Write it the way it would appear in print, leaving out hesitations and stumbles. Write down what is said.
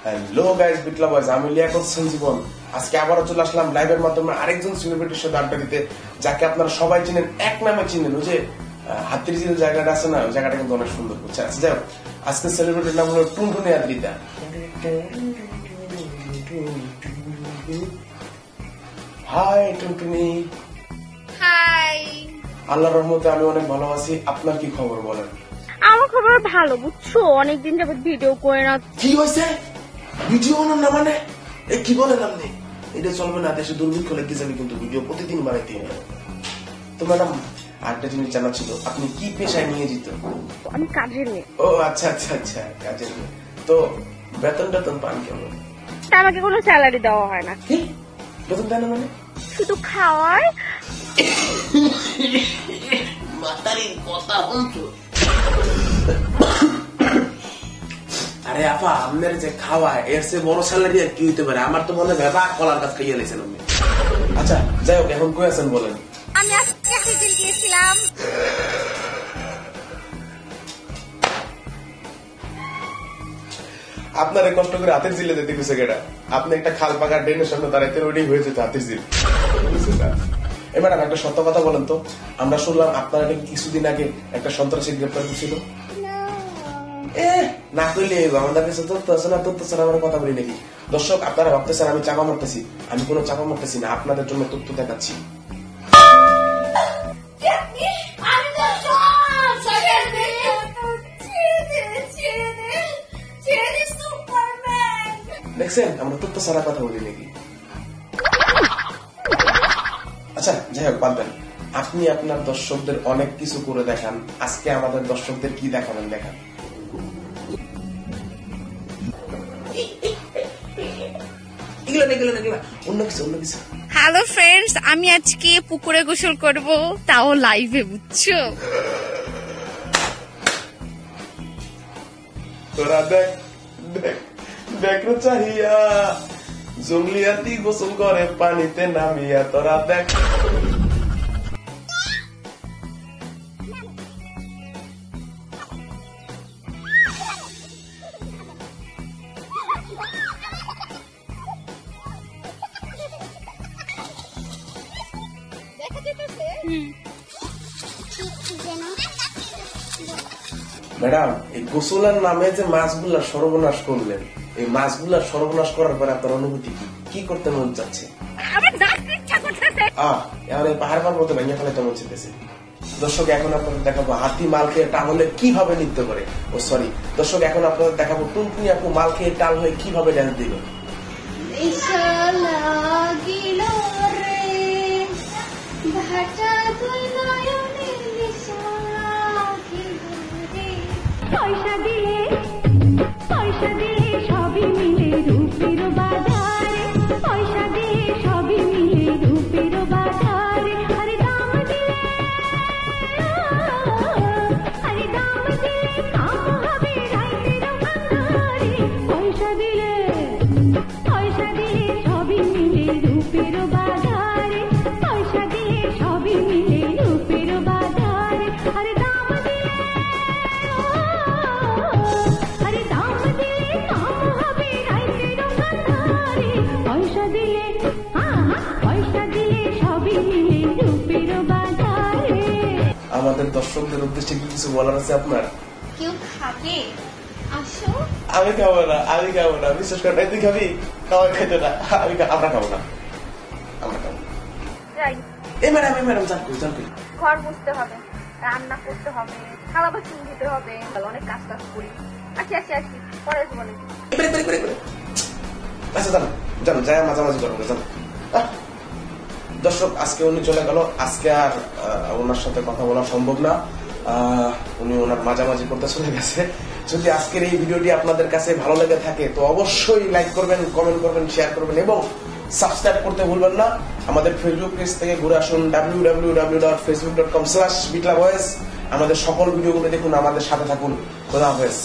Hello guys, বিটলা boys, আমি লিয়াকত হোসেন জীবন। আজকে আবারও চলে আসলাম লাইভের মাধ্যমে আরেকজন সেলিব্রিটির সাথে আড্ডা দিতে, যাকে আপনারা সবাই চিনেন, এক নামে চিনেন। ওই যে হাতির ঝিল জায়গাটা আছে না, ওই জায়গাটা কিন্তু অনেক সুন্দর করছে। আচ্ছা যাই হোক, আজকে সেলিব্রিটির নাম হলো টুনটুনি আদ্রিতা। হাই টুনটুনি। হাই। আল্লাহর রহমতে আমি অনেক ভালো আছি। আপনার কি খবর বলেন? আমার খবর ভালো, বুঝছো? অনেকদিন যাবত ভিডিও করে না। কি হয়েছে? ভিডিও না মানে কি বলেন আপনি? এটা চলবে না, দেশে দুর্ভিক্ষ লেগে যাবে, কিন্তু ভিডিও প্রতিদিন বানাইতে হবে। তো ম্যাডাম, আরেকটা জিনিস জানা ছিল, আপনি কি পেশায় নিয়োজিত? আমি কাজের মেয়ে। ও আচ্ছা আচ্ছা আচ্ছা, কাজের মেয়ে। তো বেতন টেতন পান কেমন? আমাকে কোনো স্যালারি দেওয়া হয় না। কি বেতন দেয় না মানে? শুধু খাওয়ায়। মাতারির কথা বলছো? আরে আপা, আপনার যে খাওয়া এর চেয়ে বড় স্যালারি আর কি হইতে পারে? আমার তো মনে হয় কলার গাছ খাইয়ে লেছেন আপনি। আচ্ছা যাই হোক, এখন কই আছেন বলেন? আমি আজকে হাতির গিয়েছিলাম। আপনার কষ্ট করে হাতের জিলে যেতে গেছে কেটা? আপনি একটা খাল পাকার ড্রেনের সামনে দাঁড়াইতে ওইটাই হয়ে যেত হাতের জিল। এবার একটা সত্য কথা বলেন তো, আমরা শুনলাম আপনার কিছুদিন আগে একটা সন্ত্রাসী গ্রেপ্তার করছিল। না করলে আমাদের কাছে তথ্য আছে না, তথ্য ছাড়া আমরা কথা বলি নাকি? দর্শক, আপনারা ভাবতেছেন আমি চাপা মারতেছি। আমি কোনো চাপা মারতেছি না, আপনাদের জন্য তথ্য দেখাচ্ছি। দেখছেন, আমরা তথ্য ছাড়া কথা বলি নাকি? আচ্ছা যাই হোক, বাদ দেন। আপনি আপনার দর্শকদের অনেক কিছু করে দেখান, আজকে আমাদের দর্শকদের কি দেখাবেন দেখান। হ্যালো ফ্রেন্ডস, আমি আজকে পুকুরে গোসল করব, তাও লাইভে, বুঝছো? তোরা দেখ দেখ দেখ চাহিয়া জঙ্গলিয়াতি গোসল করে পানিতে নামিয়া, তোরা দেখ। ম্যাডাম, এই গোসলের নামে যে মাছগুলা সর্বনাশ করলেন, এই মাছগুলা সর্বনাশ করার পরে আপনার অনুভূতি কি? কি করতে মন চাচ্ছে? এখন এই পাহাড় পর্বত ভেঙে ফেলে মন চাইতেছে। দর্শক, এখন আপনাদের দেখাবো হাতি মাল খেয়ে টাল হলে কিভাবে নৃত্য করে। ও সরি দর্শক, এখন আপনাদের দেখাবো টুনটুনি আপু মাল খেয়ে টাল হয়ে কিভাবে ডান্স দিল। পয়সা দিলে সবই মিলে রূপের বাজারে, পয়সা দিলে সবই মিলে রূপের বাজারে। আরে দাম দিলে কাম হবে রাইতের ভান্ডারে, পয়সা দিলে সবই মিলে রূপের বাজারে, পয়সা দিলে সবই মিলে রূপের বাজারে। আরে দাম দিলে আমাদের দর্শকদের উদ্দেশ্যে কি কিছু বলার আছে আপনার? কেউ খাবে? আসো। আমি খাবো না, আমি খাবো না, বিশেষ করে তুই খাবি? খাওয়া খেতে না, আমরা খাবো না, আমরা খাবো। এই ম্যাডাম জান কই? ঘর মুছতে হবে, রান্না করতে হবে, থালা বাসন ধুতে হবে, অনেক কাজ করি। আসি পরে বলে। আচ্ছা জানো যাই মাঝামাঝি করবো, জানো। দর্শক, আজকে উনি চলে গেল, আজকে আর ওনার সাথে কথা বলা সম্ভব না। উনি ওনার মাঝামাঝি করতে চলে গেছে। যদি আজকের এই ভিডিওটি আপনাদের কাছে ভালো লেগে থাকে তো অবশ্যই লাইক করবেন, কমেন্ট করবেন, শেয়ার করবেন এবং সাবস্ক্রাইব করতে ভুলবেন না। আমাদের ফেসবুক পেজ থেকে ঘুরে আসুন www.facebook.com/bitlaboys। আমাদের সকল ভিডিওগুলো দেখুন, আমাদের সাথে থাকুন। খোদা হাফেজ।